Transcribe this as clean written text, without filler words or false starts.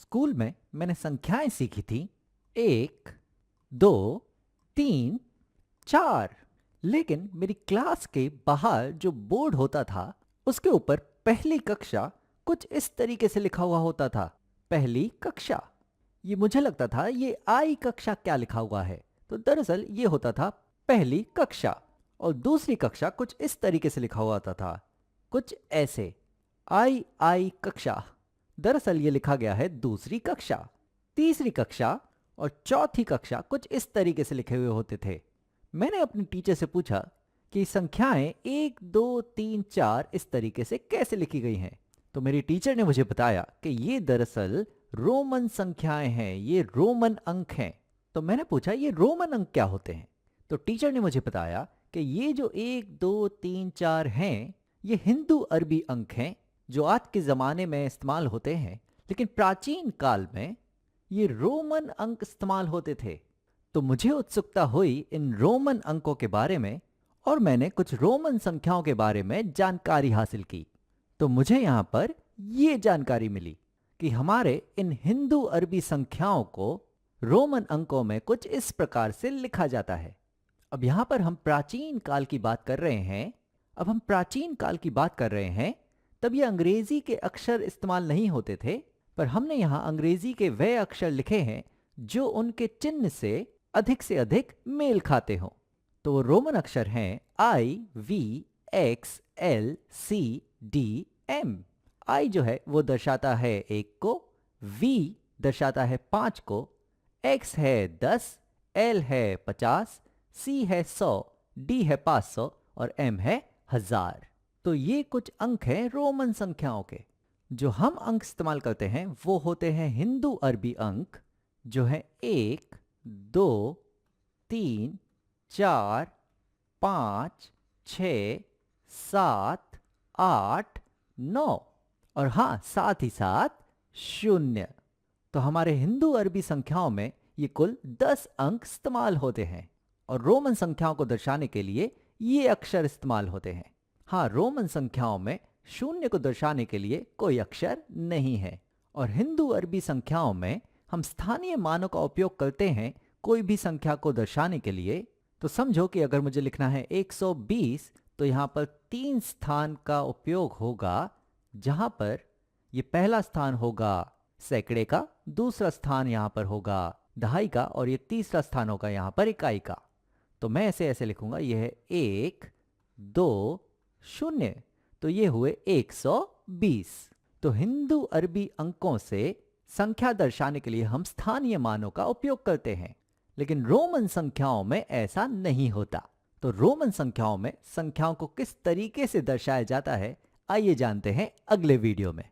School में मैंने संख्याएं सीखी थी 1, 2, 3, 4। लेकिन मेरी क्लास के बाहर जो बोर्ड होता था उसके ऊपर पहली कक्षा कुछ इस तरीके से लिखा हुआ होता था, पहली कक्षा। ये मुझे लगता था ये आई कक्षा क्या लिखा हुआ है, तो दरअसल ये होता था पहली कक्षा। और दूसरी कक्षा कुछ इस तरीके से लिखा हुआ होता था, कुछ ऐसे, आई कक्षा। दरअसल ये लिखा गया है दूसरी कक्षा। तीसरी कक्षा और चौथी कक्षा कुछ इस तरीके से लिखे हुए होते थे। मैंने अपनी टीचर से पूछा कि संख्याएं 1, 2, 3, 4 इस तरीके से कैसे लिखी गई हैं। तो मेरी टीचर ने मुझे बताया कि ये दरअसल रोमन संख्याएं हैं, ये रोमन अंक हैं। तो मैंने पूछा ये रोमन अंक क्या होते हैं। तो टीचर ने मुझे बताया कि ये जो 1, 2, 3, 4 हैं ये हिंदू अरबी अंक हैं जो आज के ज़माने में इस्तेमाल होते हैं, लेकिन प्राचीन काल में ये रोमन अंक इस्तेमाल होते थे। तो मुझे उत्सुकता हुई इन रोमन अंकों के बारे में और मैंने कुछ रोमन संख्याओं के बारे में जानकारी हासिल की। तो मुझे यहाँ पर ये जानकारी मिली कि हमारे इन हिंदू अरबी संख्याओं को रोमन अंकों में कुछ इस प्रकार से लिखा जाता है। अब यहाँ पर हम प्राचीन काल की बात कर रहे हैं। तब ये अंग्रेजी के अक्षर इस्तेमाल नहीं होते थे, पर हमने यहाँ अंग्रेजी के वे अक्षर लिखे हैं जो उनके चिन्ह से अधिक मेल खाते हों। तो वो रोमन अक्षर हैं I, V, X, L, C, D, M. I जो है वो दर्शाता है 1 को, वी दर्शाता है 5 को, एक्स है 10, एल है 50, सी है 100, डी है 500 और एम है 1000। तो ये कुछ अंक हैं रोमन संख्याओं के। जो हम अंक इस्तेमाल करते हैं वो होते हैं हिंदू अरबी अंक, जो है 1, 2, 3, 4, 5, 6, 7, 8, 9 और हाँ साथ ही साथ 0। तो हमारे हिंदू अरबी संख्याओं में ये कुल 10 अंक इस्तेमाल होते हैं और रोमन संख्याओं को दर्शाने के लिए ये अक्षर इस्तेमाल होते हैं। हाँ, रोमन संख्याओं में 0 को दर्शाने के लिए कोई अक्षर नहीं है। और हिंदू अरबी संख्याओं में हम स्थानीय मानों का उपयोग करते हैं कोई भी संख्या को दर्शाने के लिए। तो समझो कि अगर मुझे लिखना है 120 तो यहाँ पर 3 स्थान का उपयोग होगा, जहाँ पर ये पहला स्थान होगा सैकड़े का, दूसरा स्थान यहाँ पर होगा दहाई का और ये तीसरा स्थान होगा यहाँ पर इकाई का। तो मैं ऐसे लिखूंगा, यह है 1, 2, 0। तो ये हुए 120। तो हिंदू अरबी अंकों से संख्या दर्शाने के लिए हम स्थानीय मानों का उपयोग करते हैं, लेकिन रोमन संख्याओं में ऐसा नहीं होता। तो रोमन संख्याओं में संख्याओं को किस तरीके से दर्शाया जाता है, आइए जानते हैं अगले वीडियो में।